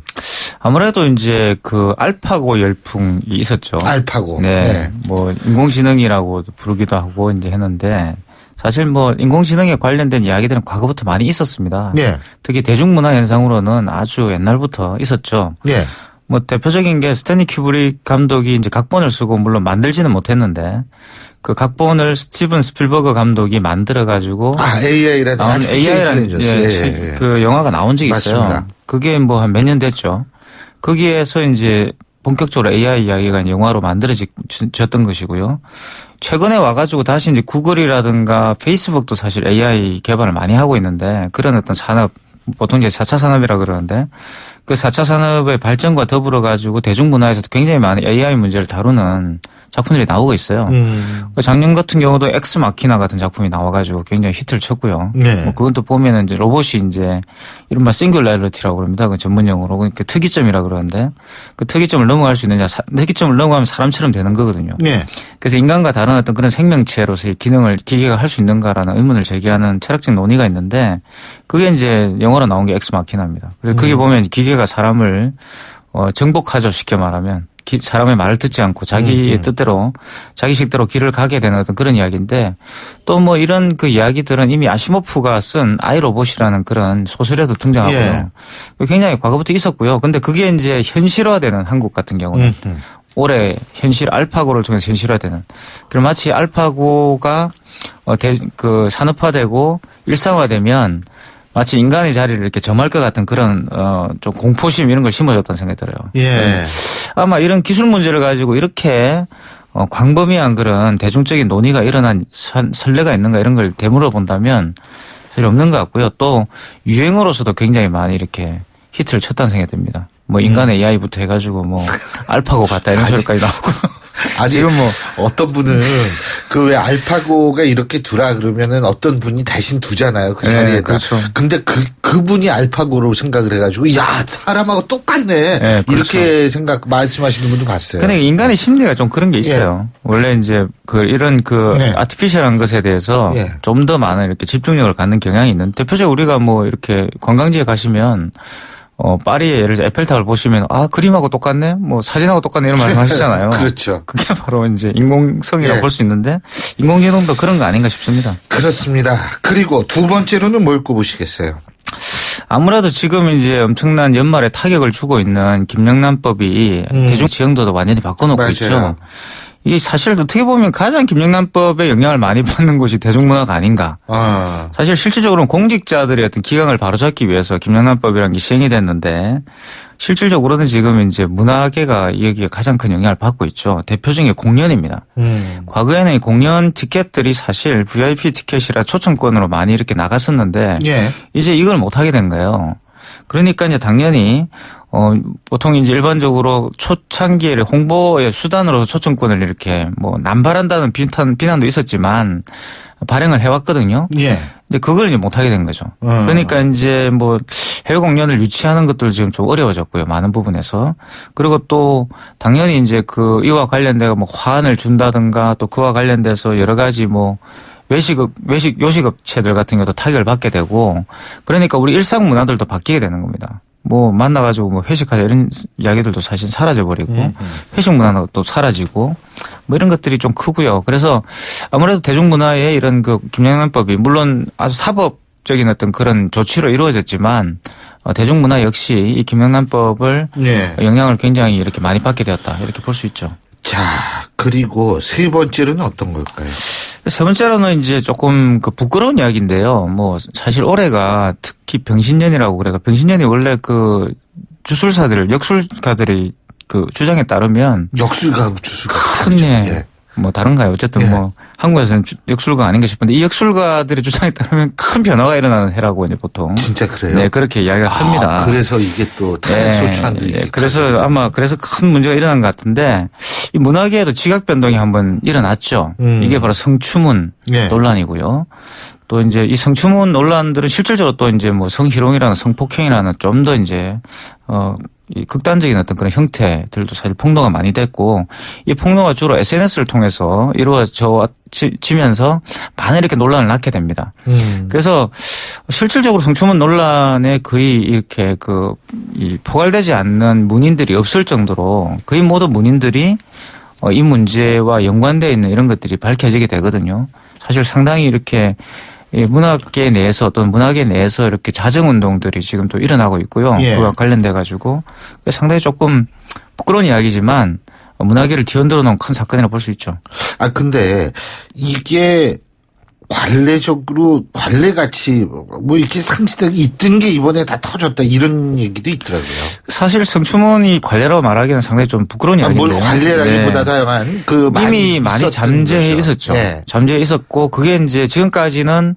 아무래도 이제 그 알파고 열풍이 있었죠. 알파고. 네. 뭐 인공지능이라고 부르기도 하고 이제 했는데 사실 뭐 인공지능에 관련된 이야기들은 과거부터 많이 있었습니다. 네. 특히 대중문화 현상으로는 아주 옛날부터 있었죠. 네. 뭐 대표적인 게 스탠리 큐브릭 감독이 이제 각본을 쓰고 물론 만들지는 못했는데 그 각본을 스티븐 스필버그 감독이 만들어 가지고 AI라는 그 영화가 나온 적이 있어요. 맞습니다. 그게 뭐 한 몇 년 됐죠. 거기에서 이제 본격적으로 AI 이야기가 영화로 만들어졌던 것이고요. 최근에 와가지고 다시 이제 구글이라든가 페이스북도 사실 AI 개발을 많이 하고 있는데 그런 어떤 산업, 보통 이제 4차 산업이라 그러는데 그 4차 산업의 발전과 더불어 가지고 대중문화에서도 굉장히 많은 AI 문제를 다루는 작품들이 나오고 있어요. 작년 같은 경우도 엑스 마키나 같은 작품이 나와가지고 굉장히 히트를 쳤고요. 네. 뭐 그건 또 보면은 이제 로봇이 이제 이른바 싱귤러리티라고 그럽니다. 그 전문용어로 그 특이점이라 그러는데 그 특이점을 넘어갈 수 있느냐, 특이점을 넘어가면 사람처럼 되는 거거든요. 네. 그래서 인간과 다른 어떤 그런 생명체로서의 기능을 기계가 할 수 있는가라는 의문을 제기하는 철학적 논의가 있는데 그게 이제 영어로 나온 게 엑스 마키나입니다. 그래서 그게 보면 기계가 사람을 정복하죠. 쉽게 말하면. 사람의 말을 듣지 않고 자기의 뜻대로 자기 식대로 길을 가게 되는 어떤 그런 이야기인데 또 뭐 이런 그 이야기들은 이미 아시모프가 쓴 아이로봇이라는 그런 소설에도 등장하고요. 굉장히 과거부터 있었고요. 근데 그게 이제 현실화되는 한국 같은 경우는 올해 알파고를 통해서 현실화되는. 그럼 마치 알파고가 그 산업화되고 일상화되면 마치 인간의 자리를 이렇게 점할 것 같은 그런 좀 공포심 이런 걸 심어줬다는 생각이 들어요. 예. 아마 이런 기술 문제를 가지고 이렇게 광범위한 그런 대중적인 논의가 일어난 선례가 있는가 이런 걸 되물어 본다면 사실 없는 것 같고요. 또 유행어로서도 굉장히 많이 이렇게 히트를 쳤다는 생각이 듭니다. 뭐 인간의 AI부터 해가지고 뭐 알파고 같다 이런 소리까지 나오고. 아니, 지금 뭐 어떤 분은 그 왜 알파고가 이렇게 두라 그러면은 어떤 분이 대신 두잖아요. 그 자리에다. 네, 그렇죠. 근데 그분이 알파고로 생각을 해가지고 야 사람하고 똑같네. 네, 그렇죠. 이렇게 말씀하시는 분도 봤어요. 근데 인간의 심리가 좀 그런 게 있어요. 예. 원래 이제 이런 아티피셜한 것에 대해서 좀 더 많은 이렇게 집중력을 갖는 경향이 있는. 대표적으로 우리가 뭐 이렇게 관광지에 가시면 파리에 예를 들어 에펠탑을 보시면 그림하고 똑같네? 뭐 사진하고 똑같네 이런 말씀 하시잖아요. 그렇죠. 그게 바로 이제 인공성이라고 볼 수 있는데 인공지능도 그런 거 아닌가 싶습니다. 그렇습니다. 그리고 두 번째로는 뭘 꼽으시겠어요? 아무래도 지금 이제 엄청난 연말에 타격을 주고 있는 김영란법이 대중 지형도도 완전히 바꿔놓고 맞아요. 있죠. 이게 사실 어떻게 보면 가장 김영란법에 영향을 많이 받는 곳이 대중문화가 아닌가. 사실 실질적으로는 공직자들의 어떤 기강을 바로잡기 위해서 김영란법이라는 게 시행이 됐는데 실질적으로는 지금 이제 문화계가 여기에 가장 큰 영향을 받고 있죠. 대표적인 게 공연입니다. 과거에는 이 공연 티켓들이 사실 VIP 티켓이라 초청권으로 많이 이렇게 나갔었는데 이제 이걸 못 하게 된 거예요. 그러니까 이제 당연히 보통 이제 일반적으로 초창기에 홍보의 수단으로서 초청권을 이렇게 뭐 남발한다는 비난도 있었지만 발행을 해왔거든요. 근데 그걸 이제 못 하게 된 거죠. 그러니까 이제 뭐 해외 공연을 유치하는 것들 지금 좀 어려워졌고요. 많은 부분에서. 그리고 또 당연히 이제 이와 관련돼서 뭐 화환을 준다든가 또 그와 관련돼서 여러 가지 뭐 요식업체들 같은 경우도 타격을 받게 되고 그러니까 우리 일상 문화들도 바뀌게 되는 겁니다. 뭐 만나가지고 뭐 회식하자 이런 이야기들도 사실 사라져버리고 회식 문화도 또 사라지고 뭐 이런 것들이 좀 크고요. 그래서 아무래도 대중문화의 이런 김영란법이 물론 아주 사법적인 어떤 그런 조치로 이루어졌지만 대중문화 역시 이 김영란법을 영향을 굉장히 이렇게 많이 받게 되었다 이렇게 볼 수 있죠. 자, 그리고 세 번째로는 어떤 걸까요? 세 번째로는 이제 조금 부끄러운 이야기인데요. 뭐 사실 올해가 특히 병신년이라고 그래요. 병신년이 원래 역술가들의 주장에 따르면 주술가 큰 뭐 다른가요? 어쨌든 뭐 한국에서는 역술가 아닌가 싶은데 이 역술가들의 주장에 따르면 큰 변화가 일어나는 해라고 이제 보통 진짜 그래요? 네, 그렇게 이야기를 합니다. 그래서 이게 또 탄핵 소추안도 그래서 아마 큰 문제가 일어난 것 같은데 이 문화계에도 지각 변동이 한번 일어났죠. 이게 바로 성추문 논란이고요. 또 이제 이 성추문 논란들은 실질적으로 또 이제 뭐 성희롱이라는 성폭행이라는 좀 더 이제 이 극단적인 어떤 그런 형태들도 사실 폭로가 많이 됐고 이 폭로가 주로 SNS를 통해서 이루어지면서 많은 이렇게 논란을 낳게 됩니다. 그래서 실질적으로 성추문 논란에 거의 이렇게 포괄되지 않는 문인들이 없을 정도로 거의 모든 문인들이 이 문제와 연관되어 있는 이런 것들이 밝혀지게 되거든요. 사실 상당히 이렇게 문학계 내에서 또는 문학계 내에서 이렇게 자정운동들이 지금 또 일어나고 있고요. 그와 관련돼 가지고 상당히 조금 부끄러운 이야기지만 문학계를 뒤흔들어 놓은 큰 사건이라고 볼 수 있죠. 근데 이게 관례같이 뭐 이렇게 상식들이 있던 게 이번에 다 터졌다 이런 얘기도 있더라고요. 사실 성추문이 관례라고 말하기는 상당히 좀 부끄러운 이야기인데요. 뭘 관례라기보다 다양한 이미 많이 잠재해 있었죠. 잠재해 있었고 그게 이제 지금까지는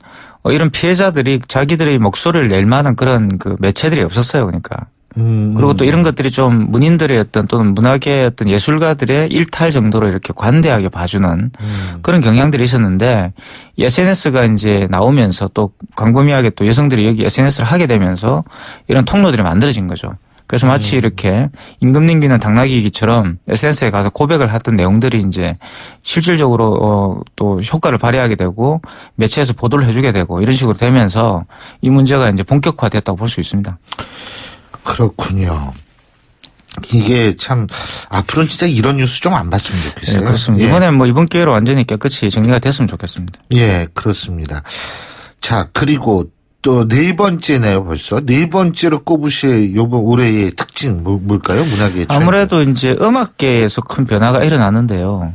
이런 피해자들이 자기들의 목소리를 낼 만한 그런 매체들이 없었어요. 그러니까. 그리고 또 이런 것들이 좀 문인들의 어떤 또는 문학의 어떤 예술가들의 일탈 정도로 이렇게 관대하게 봐주는 그런 경향들이 있었는데 SNS가 이제 나오면서 또 광범위하게 또 여성들이 여기 SNS를 하게 되면서 이런 통로들이 만들어진 거죠. 그래서 마치 이렇게 임금님기는 당나귀기처럼 SNS에 가서 고백을 했던 내용들이 이제 실질적으로 또 효과를 발휘하게 되고 매체에서 보도를 해주게 되고 이런 식으로 되면서 이 문제가 이제 본격화됐다고 볼 수 있습니다. 그렇군요. 이게 참 앞으로는 진짜 이런 뉴스 좀 안 봤으면 좋겠어요. 네, 그렇습니다. 이번엔 뭐 이번 기회로 완전히 깨끗이 정리가 됐으면 좋겠습니다. 예, 그렇습니다. 자, 그리고 또 네 번째네요, 벌써. 네 번째로 꼽으실 요번 올해의 특징 뭘까요? 문학의 트렌드. 아무래도 이제 음악계에서 큰 변화가 일어나는데요.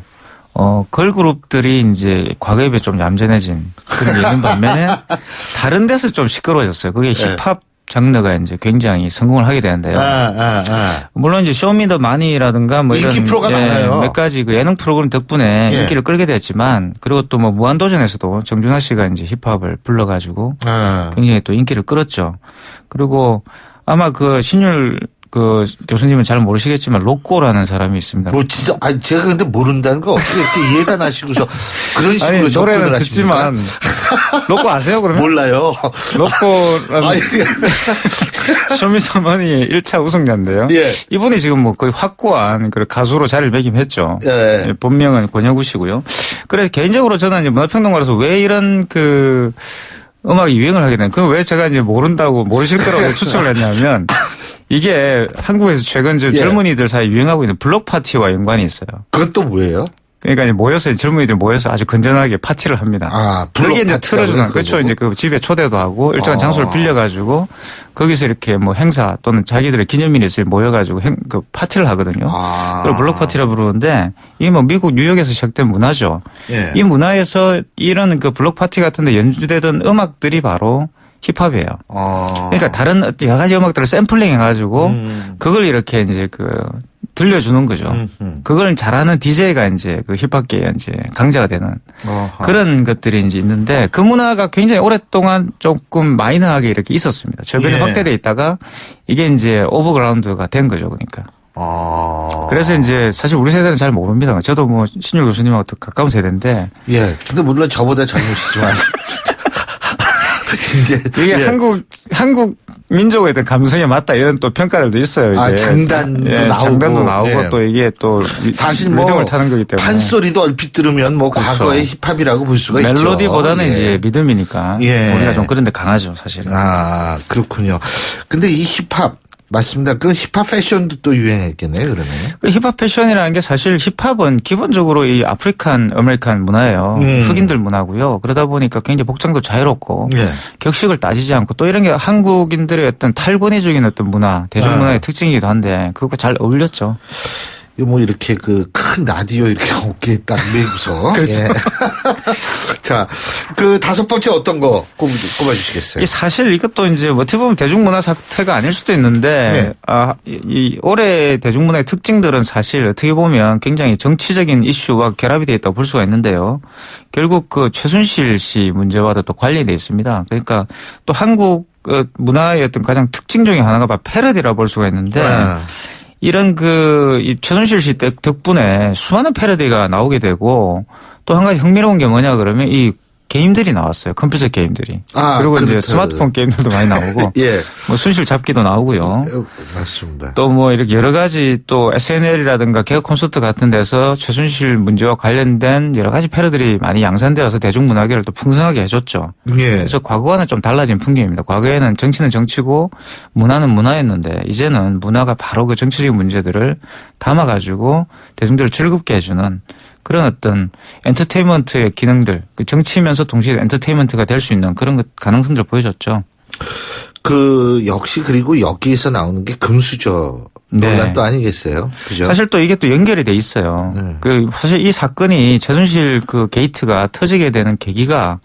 걸그룹들이 이제 과거에 비해 좀 얌전해진 그런 게 있는 반면에 다른 데서 좀 시끄러워졌어요. 그게 힙합 장르가 이제 굉장히 성공을 하게 되는데요. 물론 이제 쇼미더마니라든가 뭐 인기 이런 프로가 많아요. 몇 가지 그 예능 프로그램 덕분에 인기를 끌게 됐지만 그리고 또 뭐 무한도전에서도 정준하 씨가 이제 힙합을 불러가지고 굉장히 또 인기를 끌었죠. 그리고 아마 그 신율 그 교수님은 잘 모르시겠지만 로꼬라는 사람이 있습니다. 뭐 진짜 아니 제가 근데 모른다는 거 어떻게 이렇게 이해가 나시고서 그런 식으로 아니, 접근을 노래는 하십니까? 듣지만 로꼬 아세요 그러면? 몰라요. 로꼬라는 쇼미더머니의 1차 우승자인데요. 예. 이분이 지금 뭐 거의 확고한 그 가수로 자리를 매김했죠. 예. 본명은 권혁우 씨고요. 그래서 개인적으로 저는 이제 문화평론가로서 왜 이런 그 음악이 유행을 하게 된, 그럼 왜 제가 이제 모르실 거라고 추측을 했냐면, 이게 한국에서 최근 젊은이들 사이에 유행하고 있는 블록 파티와 연관이 있어요. 그건 또 뭐예요? 그러니까 이제 젊은이들 모여서 아주 건전하게 파티를 합니다. 거기에 이제 틀어주는, 그렇죠. 이제 그 집에 초대도 하고 일정한 장소를 빌려가지고 거기서 이렇게 뭐 행사 또는 자기들의 기념일에 모여가지고 그 파티를 하거든요. 그걸 블록 파티라 부르는데 이게 뭐 미국 뉴욕에서 시작된 문화죠. 예. 이 문화에서 이런 그 블록 파티 같은데 연주되던 음악들이 바로 힙합이에요. 그러니까 다른 여러 가지 음악들을 샘플링 해가지고 그걸 이렇게 이제 들려주는 거죠. 그걸 잘하는 DJ가 이제 그 힙합계에 이제 강자가 되는 그런 것들이 이제 있는데 그 문화가 굉장히 오랫동안 조금 마이너하게 이렇게 있었습니다. 저변에 확대돼 있다가 이게 이제 오버그라운드가 된 거죠. 그러니까. 그래서 이제 사실 우리 세대는 잘 모릅니다. 저도 뭐 신율 교수님하고 가까운 세대인데. 예. 근데 물론 저보다 젊으시지만. 이게 한국 민족에 대한 감성에 맞다 이런 또 평가들도 있어요. 이게. 장단도 나오고 또 이게 또 사실 뭐 리듬을 타는 거기 때문에 판소리도 얼핏 들으면 뭐 그렇죠. 과거의 힙합이라고 볼 수가 있죠. 멜로디보다는 이제 리듬이니까 우리가 좀 그런데 강하죠, 사실은. 그렇군요. 근데 이 힙합 맞습니다. 그 힙합 패션도 또 유행했겠네요, 그러면. 그 힙합 패션이라는 게 사실 힙합은 기본적으로 이 아프리칸 아메리칸 문화예요. 흑인들 문화고요. 그러다 보니까 굉장히 복장도 자유롭고 격식을 따지지 않고 또 이런 게 한국인들의 어떤 탈권위적인 어떤 문화, 대중문화의 특징이기도 한데 그것과 잘 어울렸죠. 뭐 이렇게 그 큰 라디오 이렇게 어깨에 딱 메고서. 그렇죠. 예. 자, 그 5번째 어떤 거 꼽아주시겠어요? 사실 이것도 이제 어떻게 보면 대중문화 사태가 아닐 수도 있는데, 이 올해 대중문화의 특징들은 사실 어떻게 보면 굉장히 정치적인 이슈와 결합이 되어 있다고 볼 수가 있는데요. 결국 그 최순실 씨 문제와도 또 관련이 되어 있습니다. 그러니까 또 한국 문화의 어떤 가장 특징 중에 하나가 바로 패러디라고 볼 수가 있는데, 이런 이 최순실 씨 덕분에 수많은 패러디가 나오게 되고 또 한 가지 흥미로운 게 뭐냐 그러면 이 게임들이 나왔어요. 컴퓨터 게임들이. 그리고 이제 스마트폰 게임들도 많이 나오고. 뭐 순실 잡기도 나오고요. 맞습니다. 또 뭐 이렇게 여러 가지 또 SNL이라든가 개그 콘서트 같은 데서 최순실 문제와 관련된 여러 가지 패러디들이 많이 양산되어서 대중문화계를 또 풍성하게 해줬죠. 그래서 과거와는 좀 달라진 풍경입니다. 과거에는 정치는 정치고 문화는 문화였는데 이제는 문화가 바로 그 정치적인 문제들을 담아가지고 대중들을 즐겁게 해주는 그런 어떤 엔터테인먼트의 기능들, 정치면서 동시에 엔터테인먼트가 될 수 있는 그런 가능성들을 보여줬죠. 역시 그리고 여기에서 나오는 게 금수저 논란도 아니겠어요? 그죠? 사실 또 이게 또 연결이 돼 있어요. 사실 이 사건이 최순실 게이트가 터지게 되는 계기가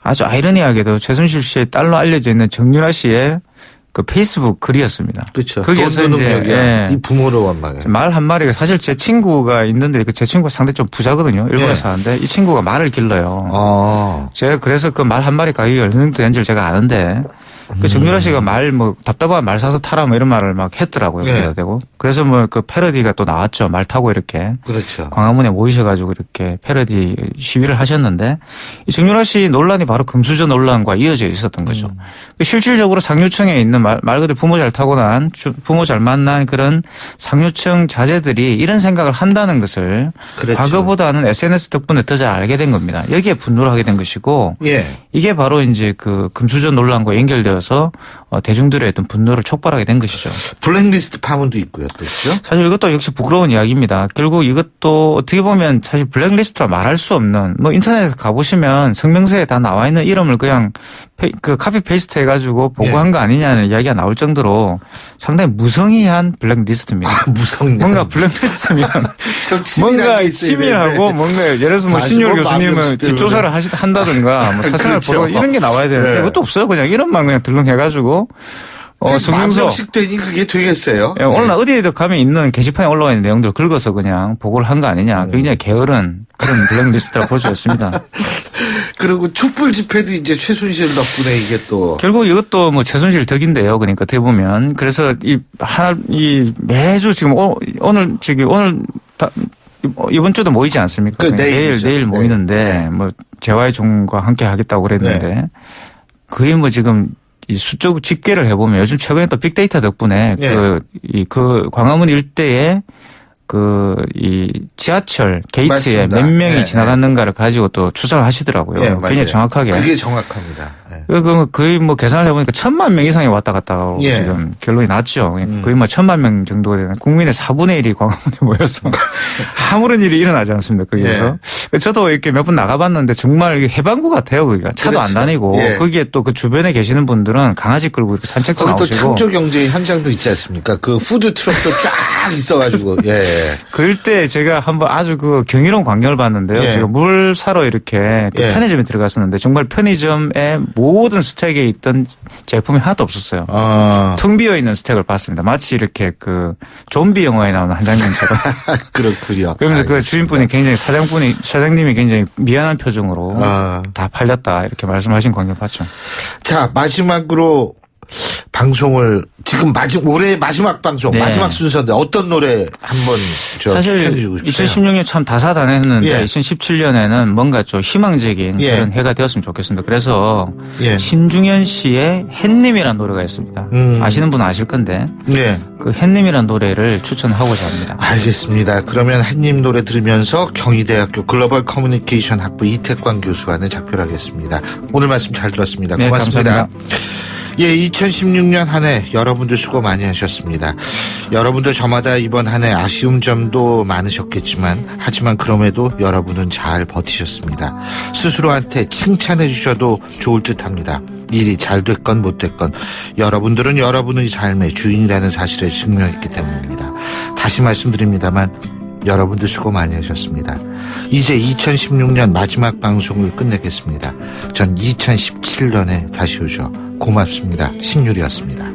아주 아이러니하게도 최순실 씨의 딸로 알려져 있는 정윤아 씨의 그 페이스북 글이었습니다. 그렇죠. 거기에서 이제 이 부모를 원망해. 말 한 마리가 사실 제 친구가 있는데 제 친구가 상당히 좀 부자거든요. 일본에 사는데 이 친구가 말을 길러요. 제가 그래서 그 말 한 마리 가격이 어느 정도 되는지를 제가 아는데 그 정유라 씨가 답답한 말 사서 타라 뭐 이런 말을 막 했더라고요. 그래야 되고. 그래서 그 패러디가 또 나왔죠. 말 타고 이렇게. 그렇죠. 광화문에 모이셔가지고 이렇게 패러디 시위를 하셨는데 이 정유라 씨 논란이 바로 금수저 논란과 이어져 있었던 거죠. 실질적으로 상류층에 있는 말 그대로 부모 잘 타고난 부모 잘 만난 그런 상류층 자제들이 이런 생각을 한다는 것을 과거보다는 SNS 덕분에 더 잘 알게 된 겁니다. 여기에 분노를 하게 된 것이고 이게 바로 이제 그 금수저 논란과 연결되어서 대중들의 어떤 분노를 촉발하게 된 것이죠. 블랙리스트 파문도 있고요, 또 있죠. 사실 이것도 역시 부끄러운 이야기입니다. 결국 이것도 어떻게 보면 사실 블랙리스트라 말할 수 없는 뭐 인터넷에 가보시면 성명서에 다 나와 있는 이름을 그냥 그 카피 페이스트 해가지고 보고한 거 아니냐는 이야기가 나올 정도로 상당히 무성의한 블랙리스트입니다. 무성의. 뭔가 블랙리스트면 뭔가 치밀하고 뭔가 예를 들어서 뭐 신율 교수님은 뒷조사를 한다든가 뭐 사생활 보도 이런 게 나와야 되는데 그것도 없어요. 그냥 이름만 그냥 들렁해가지고. 성명서. 만명씩 되니 그게 되겠어요? 오늘 어디에도 가면 있는 게시판에 올라와 있는 내용들을 긁어서 그냥 보고를 한 거 아니냐. 굉장히 게으른 그런 블랙리스트라고 볼 수 있습니다. 그리고 촛불 집회도 이제 최순실 덕분에 이게 또. 결국 이것도 뭐 최순실 덕인데요. 그러니까 어떻게 보면. 그래서 매주 지금 오늘 이번 주도 모이지 않습니까? 내일 모이는데 뭐 재화의 종과 함께 하겠다고 그랬는데 거의 뭐 지금 이 수적 집계를 해보면 요즘 최근에 또 빅데이터 덕분에 그 광화문 일대에 이 지하철 게이트에 맞습니다. 몇 명이 지나갔는가를 가지고 또 추사를 하시더라고요. 굉장히 정확하게. 그게 정확합니다. 그럼 거의 뭐 계산을 해보니까 1,000만 명 이상이 왔다 갔다 하고 지금 결론이 났죠. 거의 뭐 1,000만 명 정도가 되는 국민의 4분의 1이 광화문에 모여서 아무런 일이 일어나지 않습니다. 거기에서. 저도 이렇게 몇 번 나가봤는데 정말 해방구 같아요. 거기가 차도 안 다니고 거기에 또 그 주변에 계시는 분들은 강아지 끌고 이렇게 산책도 나오시고. 또 창조 경제 현장도 있지 않습니까? 그 푸드 트럭도 쫙 있어가지고. 그럴 때 제가 한번 아주 그 경이로운 광경을 봤는데요. 제가 물 사러 이렇게 그 편의점에 들어갔었는데 정말 편의점에 모든 스택에 있던 제품이 하나도 없었어요. 텅 비어 있는 스택을 봤습니다. 마치 이렇게 그 좀비 영화에 나오는 한 장면처럼. 그렇군요. 그러면서 그 주인분이 굉장히 사장님이 굉장히 미안한 표정으로 다 팔렸다 이렇게 말씀하신 광경 봤죠. 자, 마지막으로 방송을 지금 올해 마지막 방송 마지막 순서인데 어떤 노래 한번 추천해 주고 싶어요. 2016년 참 다사다난했는데 2017년에는 뭔가 좀 희망적인 그런 해가 되었으면 좋겠습니다. 그래서 신중현 씨의 햇님이라는 노래가 있습니다. 아시는 분은 아실 건데 그 햇님이라는 노래를 추천하고자 합니다. 알겠습니다. 그러면 햇님 노래 들으면서 경희대학교 글로벌 커뮤니케이션 학부 이태광 교수와는 작별하겠습니다. 오늘 말씀 잘 들었습니다. 고맙습니다. 감사합니다. 2016년 한 해 여러분들 수고 많이 하셨습니다. 여러분들 저마다 이번 한 해 아쉬운 점도 많으셨겠지만 하지만 그럼에도 여러분은 잘 버티셨습니다. 스스로한테 칭찬해 주셔도 좋을 듯합니다. 일이 잘 됐건 못 됐건 여러분들은 여러분의 삶의 주인이라는 사실을 증명했기 때문입니다. 다시 말씀드립니다만 여러분들 수고 많이 하셨습니다. 이제 2016년 마지막 방송을 끝내겠습니다. 전 2017년에 다시 오죠. 고맙습니다. 신유리였습니다.